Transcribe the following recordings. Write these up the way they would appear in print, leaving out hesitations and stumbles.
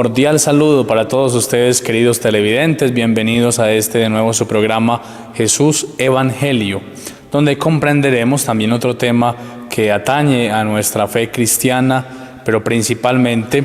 Cordial saludo para todos ustedes, queridos televidentes. Bienvenidos a de nuevo su programa Jesús Evangelio, donde comprenderemos también otro tema que atañe a nuestra fe cristiana, pero principalmente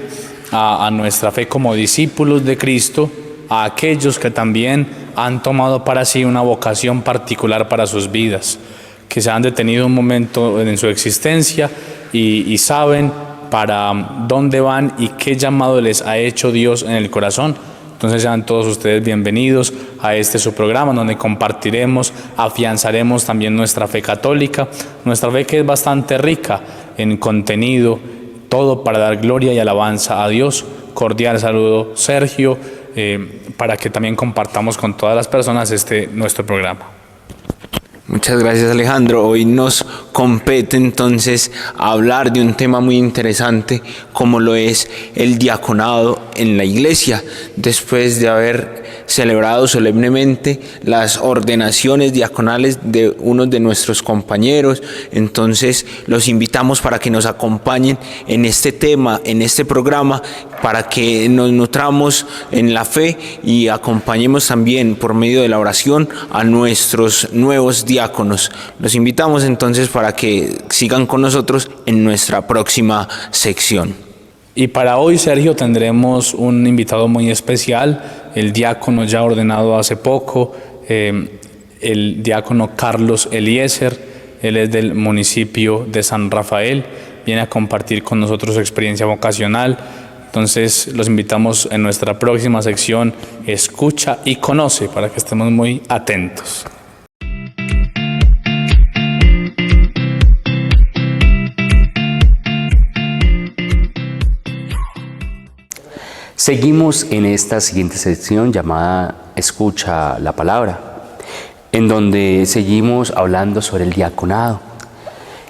a nuestra fe como discípulos de Cristo, a aquellos que también han tomado para sí una vocación particular para sus vidas, que se han detenido un momento en su existencia y saben para dónde van y qué llamado les ha hecho Dios en el corazón. Entonces sean todos ustedes bienvenidos a su programa, donde compartiremos, afianzaremos también nuestra fe católica, nuestra fe que es bastante rica en contenido, todo para dar gloria y alabanza a Dios. Cordial saludo, Sergio, para que también compartamos con todas las personas nuestro programa. Muchas gracias, Alejandro. Hoy nos compete entonces hablar de un tema muy interesante como lo es el diaconado en la iglesia. Después de haber celebrado solemnemente las ordenaciones diaconales de unos de nuestros compañeros, entonces los invitamos para que nos acompañen en este tema, en este programa, para que nos nutramos en la fe y acompañemos también por medio de la oración a nuestros nuevos diáconos. Los invitamos entonces para que sigan con nosotros en nuestra próxima sección. Y para hoy, Sergio, tendremos un invitado muy especial, el diácono ya ordenado hace poco, el diácono Carlos Eliezer. Él es del municipio de San Rafael, viene a compartir con nosotros su experiencia vocacional. Entonces los invitamos en nuestra próxima sección, Escucha y Conoce, para que estemos muy atentos. Seguimos en esta siguiente sección llamada Escucha la Palabra, en donde seguimos hablando sobre el diaconado.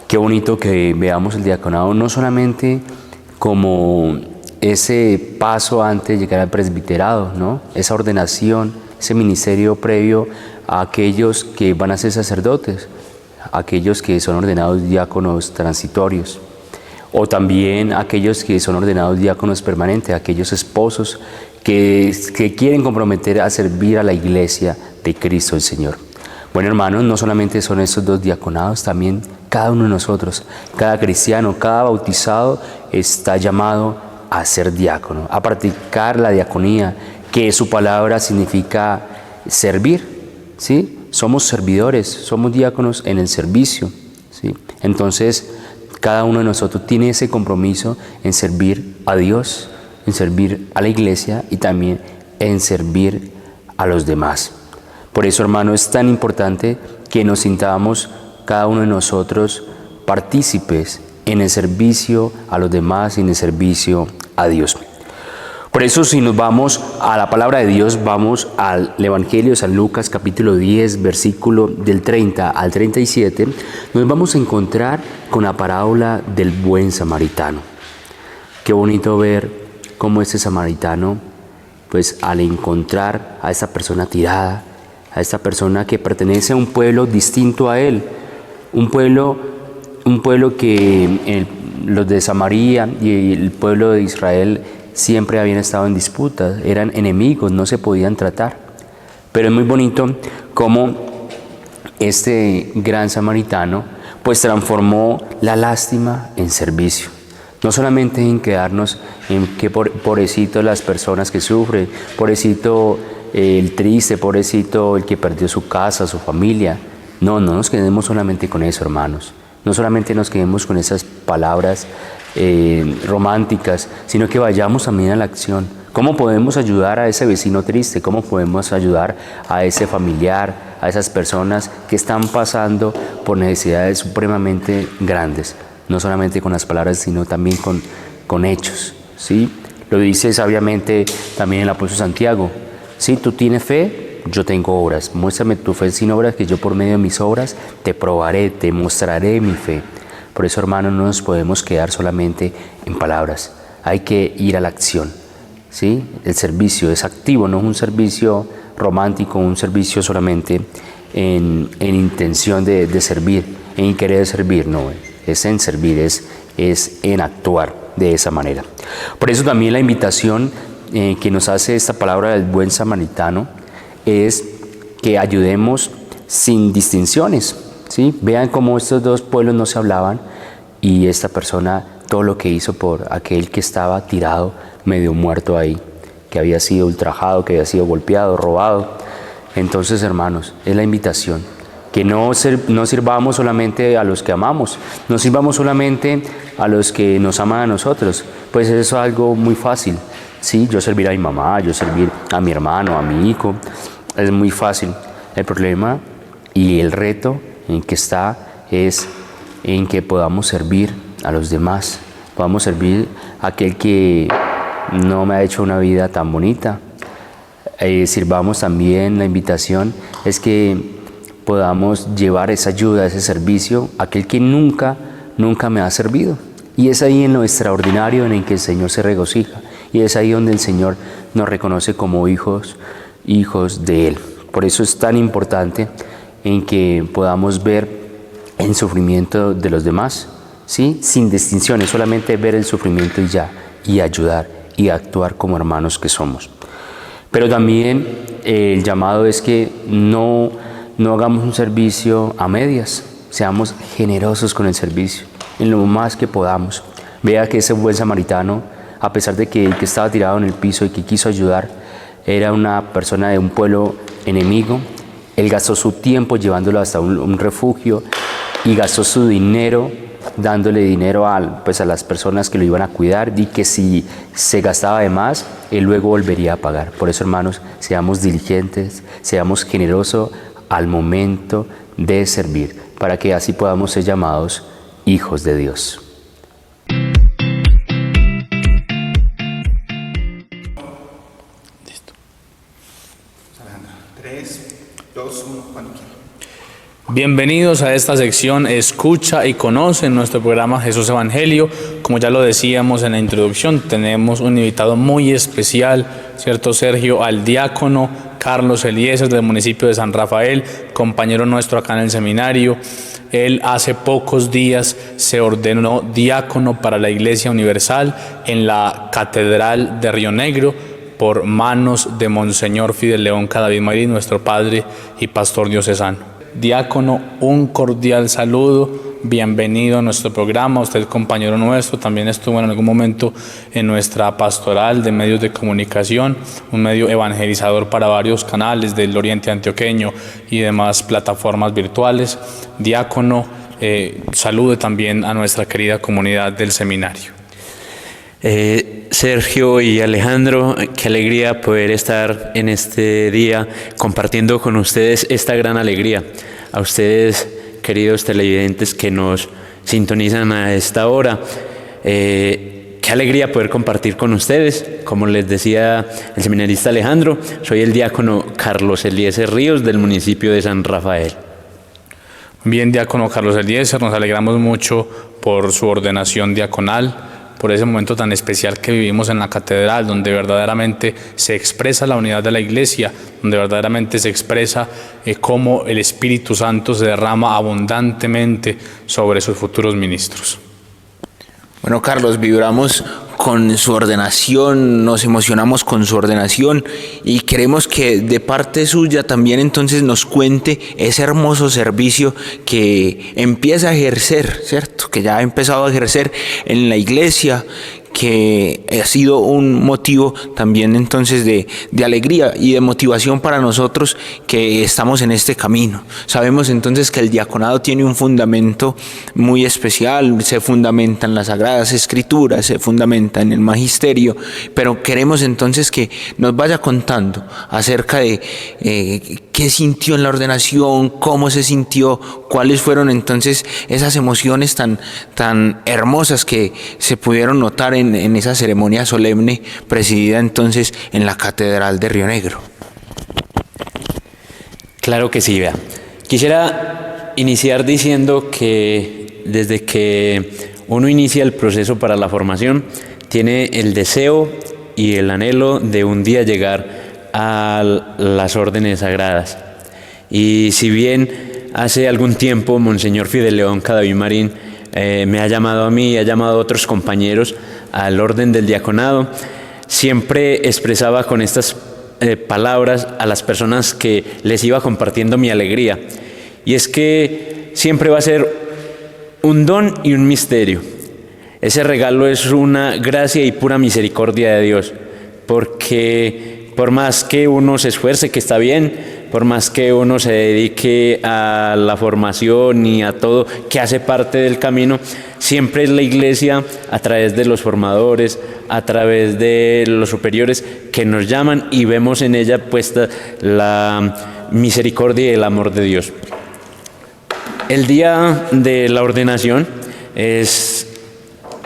Qué bonito que veamos el diaconado no solamente como ese paso antes de llegar al presbiterado, ¿no? Esa ordenación, ese ministerio previo a aquellos que van a ser sacerdotes, aquellos que son ordenados diáconos transitorios, o también aquellos que son ordenados diáconos permanentes, aquellos esposos que quieren comprometer a servir a la iglesia de Cristo el Señor. Bueno, hermanos, no solamente son estos dos diaconados, también cada uno de nosotros, cada cristiano, cada bautizado está llamado a ser diácono, a practicar la diaconía, que su palabra significa servir, ¿sí? Somos servidores, somos diáconos en el servicio, ¿sí? Entonces, cada uno de nosotros tiene ese compromiso en servir a Dios, en servir a la iglesia y también en servir a los demás. Por eso, hermano, es tan importante que nos sintamos cada uno de nosotros partícipes en el servicio a los demás y en el servicio a Dios. Por eso, si nos vamos a la palabra de Dios, vamos al Evangelio de San Lucas, capítulo 10, versículo del 30 al 37, nos vamos a encontrar con la parábola del buen samaritano. Qué bonito ver cómo este samaritano, pues al encontrar a esta persona tirada, a esta persona que pertenece a un pueblo distinto a él, un pueblo que los de Samaria y el pueblo de Israel siempre habían estado en disputas, eran enemigos, no se podían tratar. Pero es muy bonito cómo este gran samaritano pues transformó la lástima en servicio. No solamente en quedarnos en que pobrecito las personas que sufren, pobrecito el triste, pobrecito el que perdió su casa, su familia. No nos quedemos solamente con eso, hermanos. No solamente nos quedemos con esas palabras románticas, sino que vayamos también a la acción. ¿Cómo podemos ayudar a ese vecino triste? ¿Cómo podemos ayudar a ese familiar, a esas personas que están pasando por necesidades supremamente grandes? No solamente con las palabras, sino también con hechos, ¿sí? Lo dice sabiamente también el apóstol Santiago. Si tú tienes fe, yo tengo obras. Muéstrame tu fe sin obras, que yo por medio de mis obras te probaré, te mostraré mi fe. Por eso, hermanos, no nos podemos quedar solamente en palabras. Hay que ir a la acción, ¿sí? El servicio es activo, no es un servicio romántico, un servicio solamente en intención de servir, en querer servir, no. Es en servir, es en actuar de esa manera. Por eso también la invitación que nos hace esta palabra del buen samaritano es que ayudemos sin distinciones, ¿sí? Vean cómo estos dos pueblos no se hablaban y esta persona todo lo que hizo por aquel que estaba tirado medio muerto ahí, que había sido ultrajado, que había sido golpeado, robado. Entonces, hermanos, es la invitación, que no sirvamos solamente a los que amamos, no sirvamos solamente a los que nos aman a nosotros, pues eso es algo muy fácil, ¿sí? Yo servir a mi mamá, yo servir a mi hermano, a mi hijo, es muy fácil. El problema y el reto en que está es en que podamos servir a los demás, podamos servir a aquel que no me ha hecho una vida tan bonita. Sirvamos también, la invitación es que podamos llevar esa ayuda, ese servicio a aquel que nunca me ha servido. Y es ahí en lo extraordinario en el que el Señor se regocija. Y es ahí donde el Señor nos reconoce como hijos de Él. Por eso es tan importante en que podamos ver el sufrimiento de los demás, ¿sí? Sin distinciones, solamente ver el sufrimiento y ya, y ayudar y actuar como hermanos que somos. Pero también el llamado es que no hagamos un servicio a medias, seamos generosos con el servicio, en lo más que podamos. Vea que ese buen samaritano, a pesar de que el que estaba tirado en el piso y que quiso ayudar era una persona de un pueblo enemigo, él gastó su tiempo llevándolo hasta un refugio y gastó su dinero dándole dinero a las personas que lo iban a cuidar, y que si se gastaba de más, él luego volvería a pagar. Por eso, hermanos, seamos diligentes, seamos generosos al momento de servir, para que así podamos ser llamados hijos de Dios. Listo. 3, 2, 1, cuando quieras. Bienvenidos a esta sección Escucha y Conoce en nuestro programa Jesús Evangelio. Como ya lo decíamos en la introducción, tenemos un invitado muy especial, ¿cierto, Sergio? Al diácono Carlos Eliezer del municipio de San Rafael, compañero nuestro acá en el seminario. Él hace pocos días se ordenó diácono para la Iglesia Universal en la Catedral de Río Negro por manos de Monseñor Fidel León Cadavid Marín, nuestro padre y pastor diocesano. Diácono, un cordial saludo, bienvenido a nuestro programa. Usted es compañero nuestro, también estuvo en algún momento en nuestra pastoral de medios de comunicación, un medio evangelizador para varios canales del Oriente Antioqueño y demás plataformas virtuales. Diácono, salude también a nuestra querida comunidad del seminario. Sergio y Alejandro, qué alegría poder estar en este día compartiendo con ustedes esta gran alegría. A ustedes, queridos televidentes que nos sintonizan a esta hora, qué alegría poder compartir con ustedes. Como les decía el seminarista Alejandro, soy el diácono Carlos Eliezer Ríos del municipio de San Rafael. Bien, diácono Carlos Eliezer, nos alegramos mucho por su ordenación diaconal, por ese momento tan especial que vivimos en la catedral, donde verdaderamente se expresa la unidad de la Iglesia, donde verdaderamente se expresa cómo el Espíritu Santo se derrama abundantemente sobre sus futuros ministros. Bueno, Carlos, vibramos con su ordenación, nos emocionamos con su ordenación y queremos que de parte suya también entonces nos cuente ese hermoso servicio que empieza a ejercer, ¿cierto? Que ya ha empezado a ejercer en la iglesia, que ha sido un motivo también entonces de alegría y de motivación para nosotros que estamos en este camino. Sabemos entonces que el diaconado tiene un fundamento muy especial, se fundamenta en las Sagradas Escrituras, se fundamenta en el magisterio, pero queremos entonces que nos vaya contando acerca de qué sintió en la ordenación, cómo se sintió, cuáles fueron entonces esas emociones tan hermosas que se pudieron notar en esa ceremonia solemne presidida entonces en la Catedral de Río Negro. Claro que sí, vea. Quisiera iniciar diciendo que desde que uno inicia el proceso para la formación, tiene el deseo y el anhelo de un día llegar a las órdenes sagradas. Y si bien hace algún tiempo Monseñor Fidel León Cadavid Marín me ha llamado a mí y ha llamado a otros compañeros al orden del diaconado, siempre expresaba con estas palabras a las personas que les iba compartiendo mi alegría. Y es que siempre va a ser un don y un misterio. Ese regalo es una gracia y pura misericordia de Dios, porque por más que uno se esfuerce, que está bien, por más que uno se dedique a la formación y a todo que hace parte del camino, siempre es la iglesia, a través de los formadores, a través de los superiores, que nos llaman y vemos en ella puesta la misericordia y el amor de Dios. El día de la ordenación es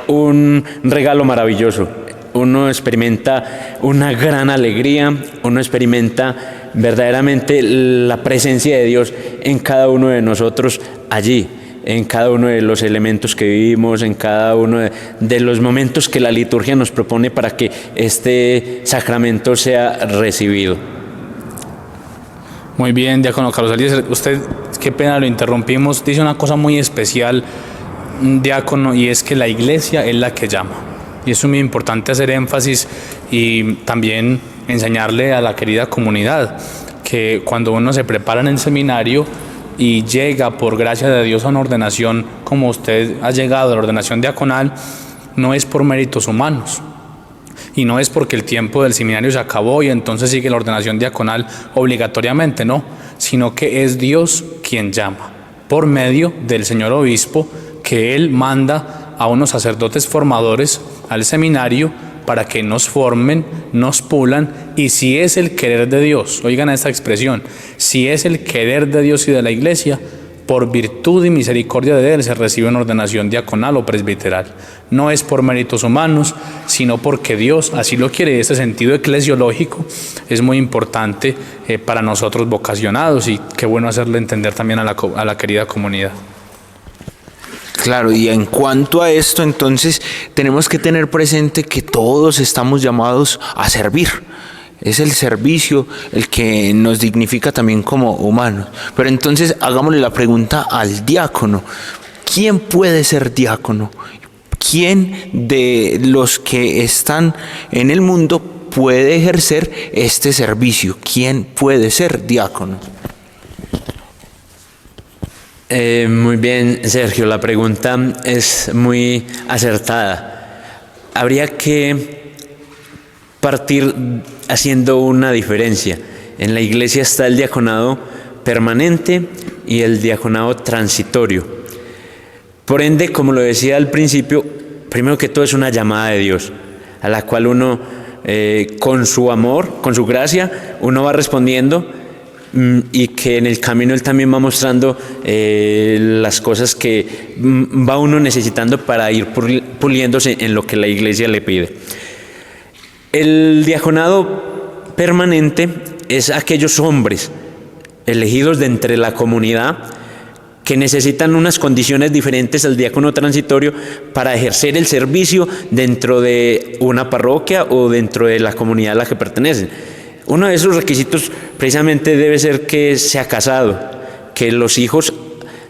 un regalo maravilloso. Uno experimenta una gran alegría, uno experimenta verdaderamente la presencia de Dios en cada uno de nosotros allí, en cada uno de los elementos que vivimos, en cada uno de los momentos que la liturgia nos propone para que este sacramento sea recibido. Muy bien, diácono Carlos Eliezer, usted, qué pena lo interrumpimos, dice una cosa muy especial, diácono, y es que la iglesia es la que llama. Y eso es muy importante hacer énfasis y también enseñarle a la querida comunidad que cuando uno se prepara en el seminario y llega por gracia de Dios a una ordenación como usted ha llegado a la ordenación diaconal, no es por méritos humanos. Y no es porque el tiempo del seminario se acabó y entonces sigue la ordenación diaconal obligatoriamente, no, sino que es Dios quien llama, por medio del señor obispo, que él manda a unos sacerdotes formadores al seminario para que nos formen, nos pulan, y si es el querer de Dios, oigan esta expresión, si es el querer de Dios y de la iglesia, por virtud y misericordia de Él se recibe una ordenación diaconal o presbiteral. No es por méritos humanos, sino porque Dios así lo quiere. Este sentido eclesiológico es muy importante para nosotros vocacionados, y qué bueno hacerle entender también a la querida comunidad. Claro, y en cuanto a esto, entonces tenemos que tener presente que todos estamos llamados a servir. Es el servicio el que nos dignifica también como humanos. Pero entonces hagámosle la pregunta al diácono. ¿Quién puede ser diácono? ¿Quién de los que están en el mundo puede ejercer este servicio? ¿Quién puede ser diácono? Muy bien, Sergio, la pregunta es muy acertada. Habría que partir haciendo una diferencia. En la iglesia está el diaconado permanente y el diaconado transitorio. Por ende, como lo decía al principio, primero que todo es una llamada de Dios, a la cual uno, con su amor, con su gracia, uno va respondiendo, y que en el camino Él también va mostrando las cosas que va uno necesitando para ir puliéndose en lo que la iglesia le pide. El diaconado permanente es aquellos hombres elegidos de entre la comunidad que necesitan unas condiciones diferentes al diácono transitorio para ejercer el servicio dentro de una parroquia o dentro de la comunidad a la que pertenecen. Uno de esos requisitos precisamente debe ser que sea casado, que los hijos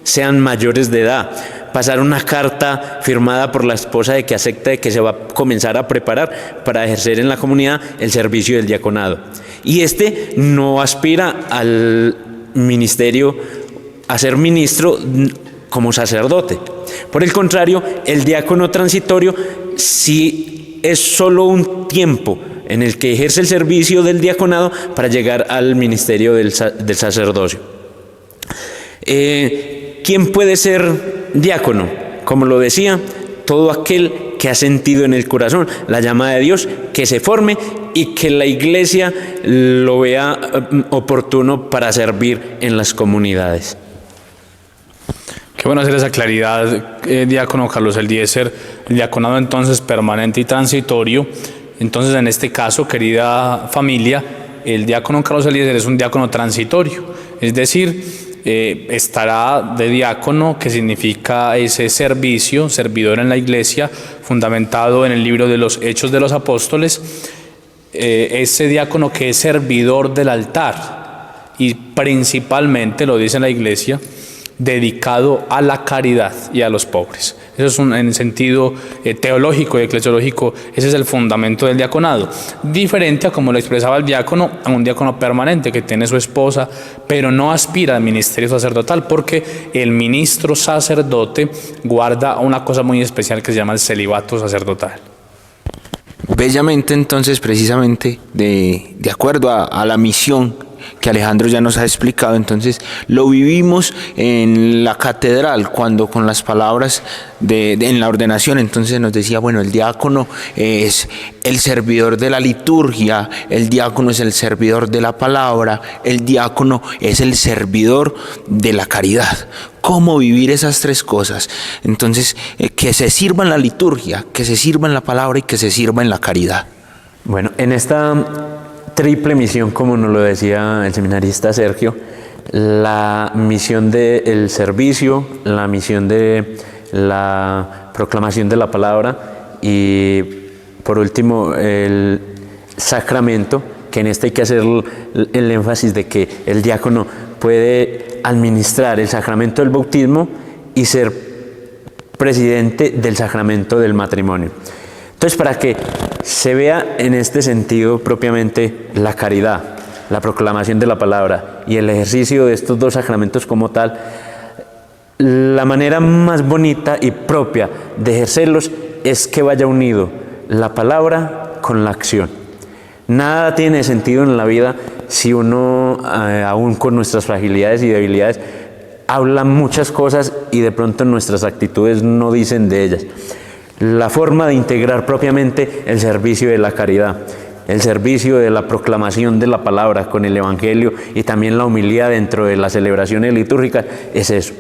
sean mayores de edad, pasar una carta firmada por la esposa de que acepta de que se va a comenzar a preparar para ejercer en la comunidad el servicio del diaconado. Y este no aspira al ministerio, a ser ministro como sacerdote. Por el contrario, el diácono transitorio sí es solo un tiempo en el que ejerce el servicio del diaconado para llegar al ministerio del sacerdocio. ¿Quién puede ser diácono? Como lo decía, todo aquel que ha sentido en el corazón la llamada de Dios, que se forme y que la iglesia lo vea oportuno para servir en las comunidades. Qué bueno hacer esa claridad, diácono Carlos Eliezer, el diaconado entonces permanente y transitorio. Entonces, en este caso, querida familia, el diácono Carlos Eliezer es un diácono transitorio, es decir, estará de diácono, que significa ese servicio, servidor en la iglesia, fundamentado en el libro de los Hechos de los Apóstoles, ese diácono que es servidor del altar, y principalmente, lo dice la iglesia, dedicado a la caridad y a los pobres. Eso es en el sentido teológico y eclesiológico, ese es el fundamento del diaconado. Diferente a como lo expresaba el diácono, a un diácono permanente que tiene su esposa, pero no aspira al ministerio sacerdotal, porque el ministro sacerdote guarda una cosa muy especial que se llama el celibato sacerdotal. Bellamente, entonces, precisamente de acuerdo a la misión que Alejandro ya nos ha explicado, entonces lo vivimos en la catedral cuando con las palabras en la ordenación, entonces nos decía, bueno, el diácono es el servidor de la liturgia, el diácono es el servidor de la palabra, el diácono es el servidor de la caridad. ¿Cómo vivir esas tres cosas? Entonces, que se sirva en la liturgia, que se sirva en la palabra y que se sirva en la caridad. Bueno, en esta triple misión, como nos lo decía el seminarista Sergio, la misión del servicio, la misión de la proclamación de la palabra y por último el sacramento, que en este hay que hacer el énfasis de que el diácono puede administrar el sacramento del bautismo y ser presidente del sacramento del matrimonio. Entonces, para que se vea en este sentido propiamente la caridad, la proclamación de la palabra y el ejercicio de estos dos sacramentos como tal, la manera más bonita y propia de ejercerlos es que vaya unido la palabra con la acción. Nada tiene sentido en la vida si uno, aún con nuestras fragilidades y debilidades, habla muchas cosas y de pronto nuestras actitudes no dicen de ellas. La forma de integrar propiamente el servicio de la caridad, el servicio de la proclamación de la palabra con el Evangelio y también la homilía dentro de las celebraciones litúrgicas es eso.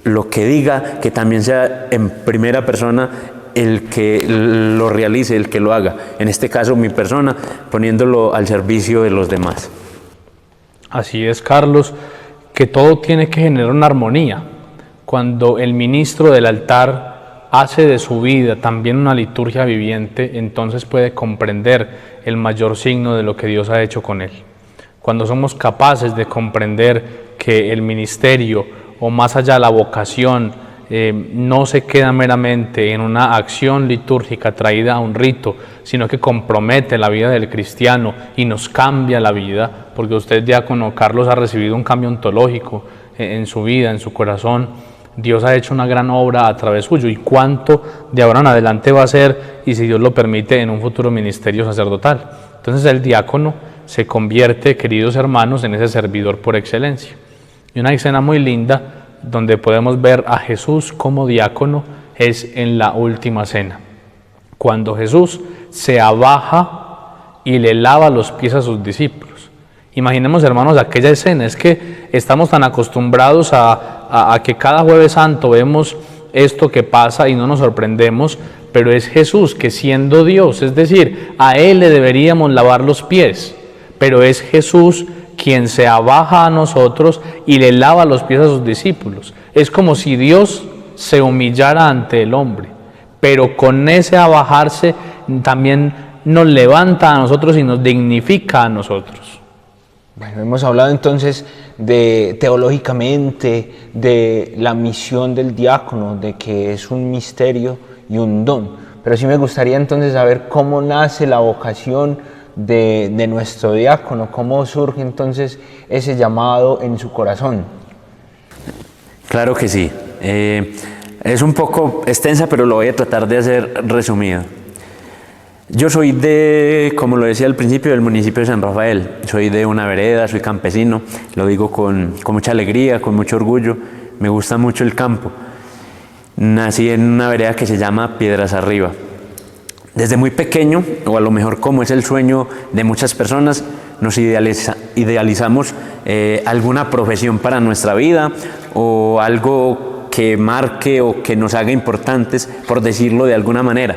Lo que diga, que también sea en primera persona el que lo realice, el que lo haga. En este caso, mi persona, poniéndolo al servicio de los demás. Así es, Carlos, que todo tiene que generar una armonía. Cuando el ministro del altar hace de su vida también una liturgia viviente, entonces puede comprender el mayor signo de lo que Dios ha hecho con él. Cuando somos capaces de comprender que el ministerio, o más allá la vocación, no se queda meramente en una acción litúrgica traída a un rito, sino que compromete la vida del cristiano y nos cambia la vida, porque usted, diácono Carlos, ha recibido un cambio ontológico en su vida, en su corazón. Dios ha hecho una gran obra a través suyo, y cuánto de ahora en adelante va a ser, y si Dios lo permite, en un futuro ministerio sacerdotal. Entonces el diácono se convierte, queridos hermanos, en ese servidor por excelencia. Y una escena muy linda donde podemos ver a Jesús como diácono es en la última cena, cuando Jesús se abaja y le lava los pies a sus discípulos. Imaginemos, hermanos, aquella escena. Es que estamos tan acostumbrados a que cada Jueves Santo vemos esto que pasa y no nos sorprendemos, pero es Jesús que, siendo Dios, es decir, a Él le deberíamos lavar los pies, pero es Jesús quien se abaja a nosotros y le lava los pies a sus discípulos. Es como si Dios se humillara ante el hombre, pero con ese abajarse también nos levanta a nosotros y nos dignifica a nosotros. Bueno, hemos hablado entonces teológicamente de la misión del diácono, de que es un misterio y un don, pero sí me gustaría entonces saber cómo nace la vocación de nuestro diácono, cómo surge entonces ese llamado en su corazón. Claro que sí. Es un poco extensa, pero lo voy a tratar de hacer resumido. Yo soy como lo decía al principio, del municipio de San Rafael. Soy de una vereda, soy campesino, lo digo con mucha alegría, con mucho orgullo. Me gusta mucho el campo. Nací en una vereda que se llama Piedras Arriba. Desde muy pequeño, o a lo mejor como es el sueño de muchas personas, nos idealizamos alguna profesión para nuestra vida o algo que marque o que nos haga importantes, por decirlo de alguna manera.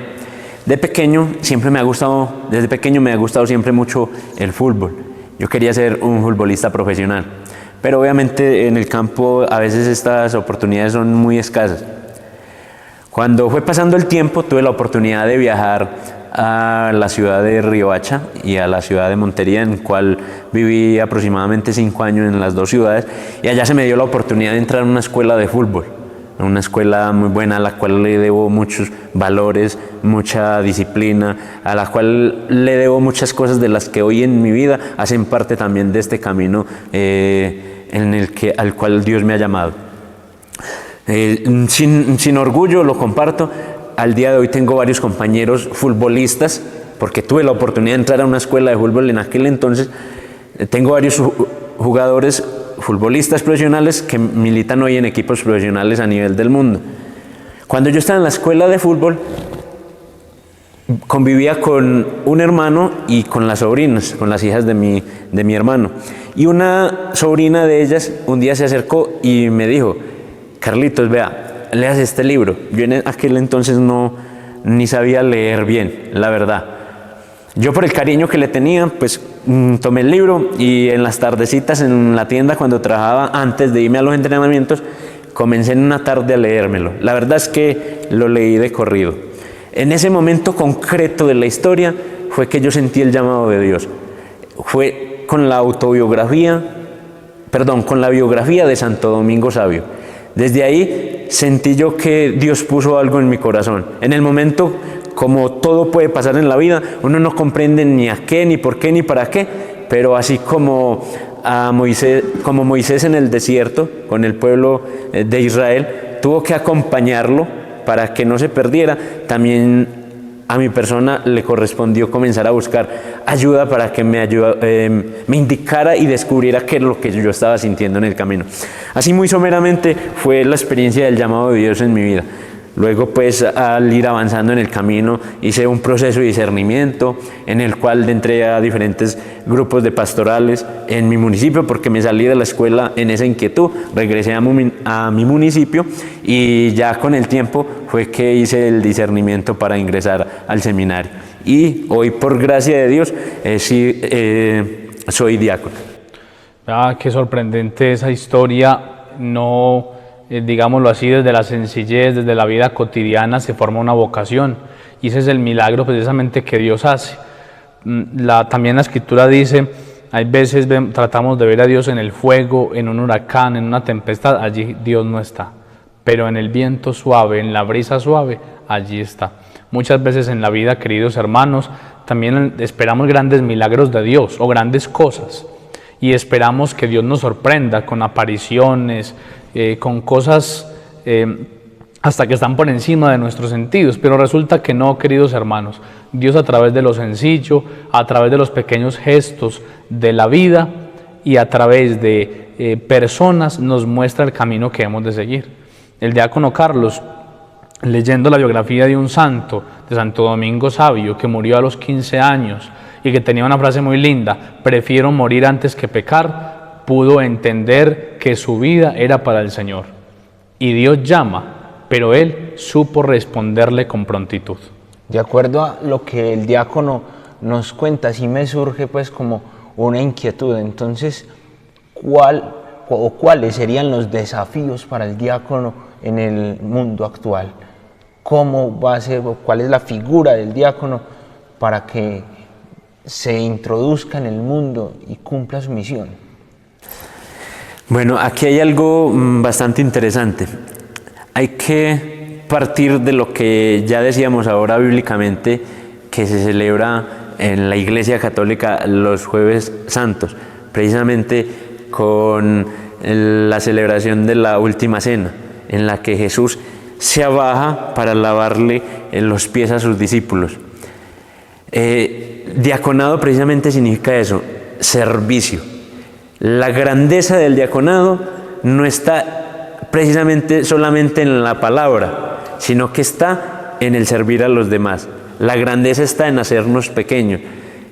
Desde pequeño me ha gustado siempre mucho el fútbol. Yo quería ser un futbolista profesional, pero obviamente en el campo a veces estas oportunidades son muy escasas. Cuando fue pasando el tiempo, tuve la oportunidad de viajar a la ciudad de Riohacha y a la ciudad de Montería, en cual viví aproximadamente 5 años en las dos ciudades, y allá se me dio la oportunidad de entrar a una escuela de fútbol, una escuela muy buena a la cual le debo muchos valores, mucha disciplina, a la cual le debo muchas cosas de las que hoy en mi vida hacen parte también de este camino al cual Dios me ha llamado. Sin orgullo lo comparto. Al día de hoy tengo varios compañeros futbolistas, porque tuve la oportunidad de entrar a una escuela de fútbol en aquel entonces. Tengo varios jugadores futbolistas profesionales que militan hoy en equipos profesionales a nivel del mundo. Cuando yo estaba en la escuela de fútbol, convivía con un hermano y con las sobrinas, con las hijas de mi hermano. Y una sobrina de ellas un día se acercó y me dijo: Carlitos, vea, leas este libro. Yo en aquel entonces ni sabía leer bien, la verdad. Yo, por el cariño que le tenía, pues tomé el libro, y en las tardecitas en la tienda, cuando trabajaba antes de irme a los entrenamientos, comencé en una tarde a leérmelo. La verdad es que lo leí de corrido. En ese momento concreto de la historia fue que yo sentí el llamado de Dios. Fue con la biografía de Santo Domingo Savio. Desde ahí sentí yo que Dios puso algo en mi corazón. En el momento, como todo puede pasar en la vida, uno no comprende ni a qué, ni por qué, ni para qué, pero así como Moisés en el desierto, con el pueblo de Israel, tuvo que acompañarlo para que no se perdiera, también a mi persona le correspondió comenzar a buscar ayuda para que me indicara y descubriera qué es lo que yo estaba sintiendo en el camino. Así, muy someramente, fue la experiencia del llamado de Dios en mi vida. Luego, pues, al ir avanzando en el camino, hice un proceso de discernimiento en el cual entré a diferentes grupos de pastorales en mi municipio, porque me salí de la escuela en esa inquietud, regresé a mi municipio, y ya con el tiempo fue que hice el discernimiento para ingresar al seminario. Y hoy, por gracia de Dios, soy diácono. Qué sorprendente esa historia. No, digámoslo así, desde la sencillez, desde la vida cotidiana se forma una vocación, y ese es el milagro precisamente que Dios hace. También la Escritura dice, hay veces tratamos de ver a Dios en el fuego, en un huracán, en una tempestad, allí Dios no está, pero en el viento suave, en la brisa suave, allí está. Muchas veces en la vida, queridos hermanos, también esperamos grandes milagros de Dios o grandes cosas, y esperamos que Dios nos sorprenda con apariciones, con cosas hasta que están por encima de nuestros sentidos, pero resulta que no, queridos hermanos. Dios, a través de lo sencillo, a través de los pequeños gestos de la vida y a través de personas, nos muestra el camino que hemos de seguir. El diácono Carlos, leyendo la biografía de un santo, de Santo Domingo Savio, que murió a los 15 años y que tenía una frase muy linda: prefiero morir antes que pecar, pudo entender que su vida era para el Señor. Y Dios llama, pero él supo responderle con prontitud. De acuerdo a lo que el diácono nos cuenta, sí me surge pues como una inquietud. Entonces, ¿cuáles serían los desafíos para el diácono en el mundo actual? ¿Cómo va a ser, cuál es la figura del diácono para que se introduzca en el mundo y cumpla su misión? Bueno, aquí hay algo bastante interesante. Hay que partir de lo que ya decíamos ahora bíblicamente, que se celebra en la Iglesia Católica los Jueves Santos, precisamente con la celebración de la Última Cena, en la que Jesús se abaja para lavarle los pies a sus discípulos. Diaconado precisamente significa eso, servicio. La grandeza del diaconado no está precisamente solamente en la palabra, sino que está en el servir a los demás. La grandeza está en hacernos pequeños,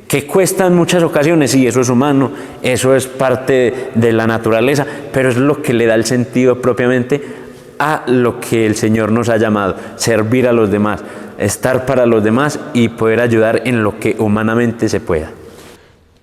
que cuesta en muchas ocasiones, y eso es humano, eso es parte de la naturaleza, pero es lo que le da el sentido propiamente a lo que el Señor nos ha llamado: servir a los demás, estar para los demás y poder ayudar en lo que humanamente se pueda.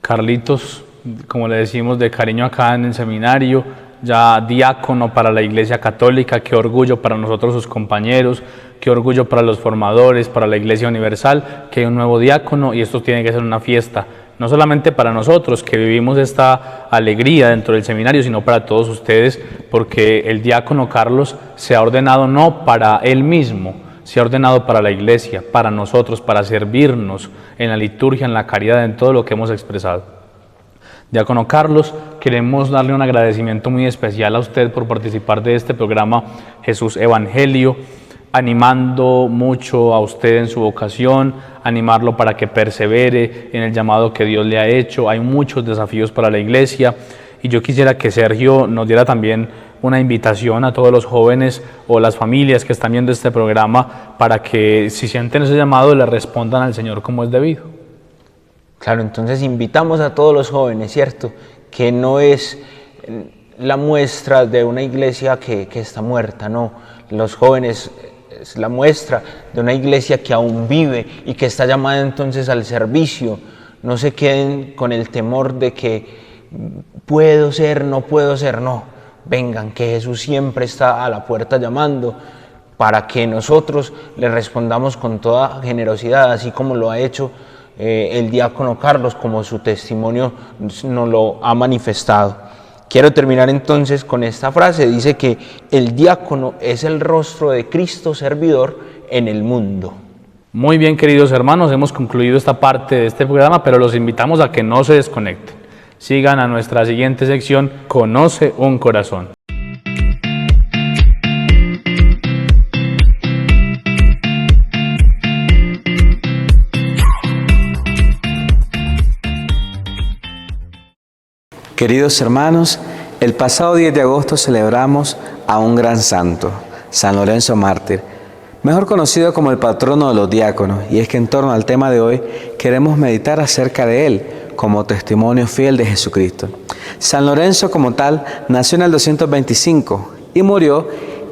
Carlitos, como le decimos de cariño acá en el seminario, ya diácono para la Iglesia Católica. Qué orgullo para nosotros sus compañeros, qué orgullo para los formadores, para la Iglesia Universal, que hay un nuevo diácono, y esto tiene que ser una fiesta, no solamente para nosotros que vivimos esta alegría dentro del seminario, sino para todos ustedes, porque el diácono Carlos se ha ordenado no para él mismo, se ha ordenado para la Iglesia, para nosotros, para servirnos en la liturgia, en la caridad, en todo lo que hemos expresado. Diácono Carlos, queremos darle un agradecimiento muy especial a usted por participar de este programa Jesús Evangelio, animando mucho a usted en su vocación, animarlo para que persevere en el llamado que Dios le ha hecho. Hay muchos desafíos para la Iglesia, y yo quisiera que Sergio nos diera también una invitación a todos los jóvenes o las familias que están viendo este programa para que, si sienten ese llamado, le respondan al Señor como es debido. Claro, entonces invitamos a todos los jóvenes, ¿cierto? Que no es la muestra de una iglesia que está muerta, no. Los jóvenes es la muestra de una iglesia que aún vive y que está llamada entonces al servicio. No se queden con el temor de que puedo ser, no puedo ser, no. Vengan, que Jesús siempre está a la puerta llamando para que nosotros le respondamos con toda generosidad, así como lo ha hecho el diácono Carlos, como su testimonio nos lo ha manifestado. Quiero terminar entonces con esta frase. Dice que el diácono es el rostro de Cristo servidor en el mundo. Muy bien, queridos hermanos, hemos concluido esta parte de este programa, pero los invitamos a que no se desconecten. Sigan a nuestra siguiente sección, Conoce un Corazón. Queridos hermanos, el pasado 10 de agosto celebramos a un gran santo, San Lorenzo Mártir, mejor conocido como el patrono de los diáconos, y es que en torno al tema de hoy queremos meditar acerca de él como testimonio fiel de Jesucristo. San Lorenzo como tal nació en el 225 y murió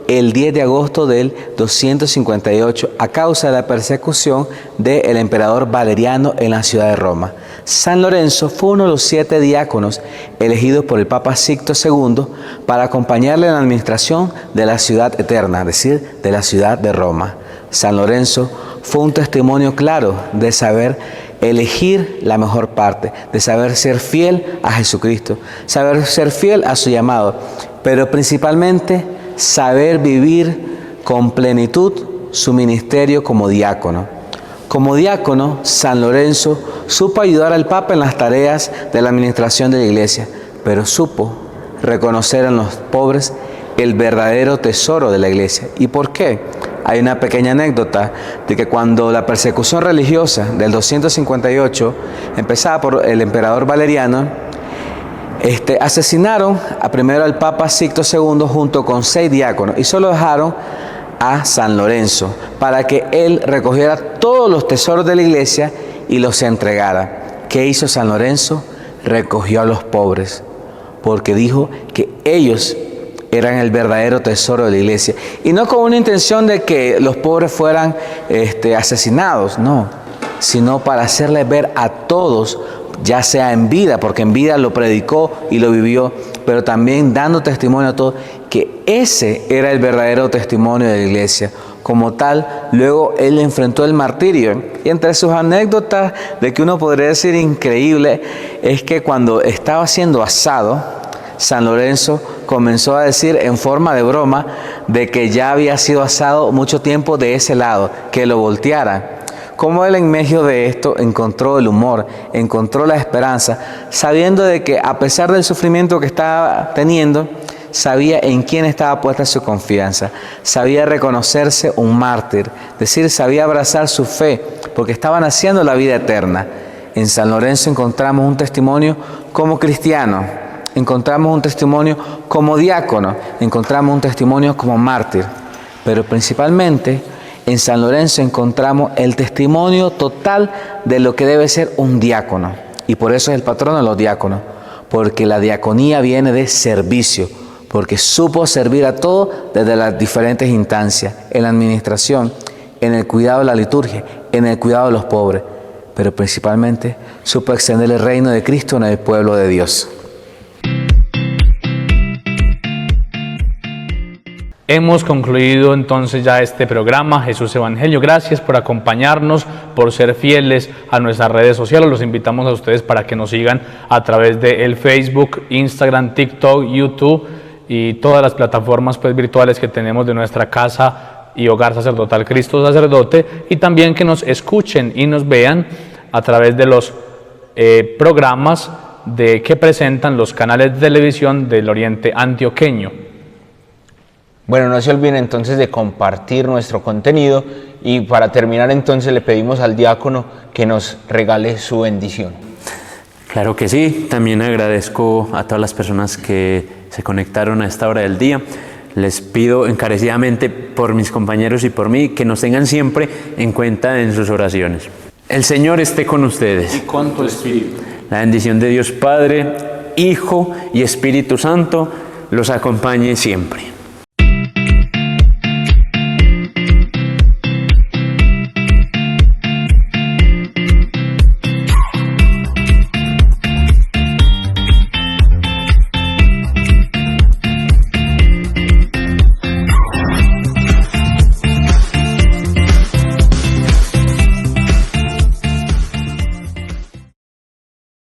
el 10 de agosto del 258 a causa de la persecución del emperador Valeriano en la ciudad de Roma. San Lorenzo fue uno de los 7 diáconos elegidos por el Papa Sixto II para acompañarle en la administración de la ciudad eterna, es decir, de la ciudad de Roma. San Lorenzo fue un testimonio claro de saber elegir la mejor parte, de saber ser fiel a Jesucristo, saber ser fiel a su llamado, pero principalmente saber vivir con plenitud su ministerio como diácono. Como diácono, San Lorenzo supo ayudar al Papa en las tareas de la administración de la Iglesia, pero supo reconocer en los pobres el verdadero tesoro de la Iglesia. ¿Y por qué? Hay una pequeña anécdota de que cuando la persecución religiosa del 258 empezaba por el emperador Valeriano, asesinaron primero al Papa Sixto II junto con 6 diáconos y solo dejaron a San Lorenzo para que él recogiera todos los tesoros de la iglesia y los entregara. ¿Qué hizo San Lorenzo? Recogió a los pobres, porque dijo que ellos eran el verdadero tesoro de la iglesia, y no con una intención de que los pobres fueran asesinados, no, sino para hacerles ver a todos, ya sea en vida, porque en vida lo predicó y lo vivió, pero también dando testimonio a todos, que ese era el verdadero testimonio de la iglesia. Como tal, luego él enfrentó el martirio, y entre sus anécdotas de que uno podría decir increíble, es que cuando estaba siendo asado, San Lorenzo comenzó a decir en forma de broma de que ya había sido asado mucho tiempo de ese lado, que lo volteara. Como él en medio de esto encontró el humor, encontró la esperanza, sabiendo de que a pesar del sufrimiento que estaba teniendo, sabía en quién estaba puesta su confianza, sabía reconocerse un mártir, es decir, sabía abrazar su fe, porque estaban haciendo la vida eterna. En San Lorenzo encontramos un testimonio como cristiano, encontramos un testimonio como diácono, encontramos un testimonio como mártir, pero principalmente en San Lorenzo encontramos el testimonio total de lo que debe ser un diácono, y por eso es el patrono de los diáconos, porque la diaconía viene de servicio, porque supo servir a todos desde las diferentes instancias, en la administración, en el cuidado de la liturgia, en el cuidado de los pobres, pero principalmente supo extender el reino de Cristo en el pueblo de Dios. Hemos concluido entonces ya este programa, Jesús Evangelio. Gracias por acompañarnos, por ser fieles a nuestras redes sociales. Los invitamos a ustedes para que nos sigan a través de el Facebook, Instagram, TikTok, YouTube y todas las plataformas virtuales que tenemos de nuestra casa y hogar sacerdotal Cristo Sacerdote, y también que nos escuchen y nos vean a través de los programas que presentan los canales de televisión del Oriente Antioqueño. Bueno, no se olviden entonces de compartir nuestro contenido y para terminar entonces le pedimos al diácono que nos regale su bendición. Claro que sí, también agradezco a todas las personas que se conectaron a esta hora del día. Les pido encarecidamente por mis compañeros y por mí que nos tengan siempre en cuenta en sus oraciones. El Señor esté con ustedes. Y con tu espíritu. La bendición de Dios Padre, Hijo y Espíritu Santo los acompañe siempre.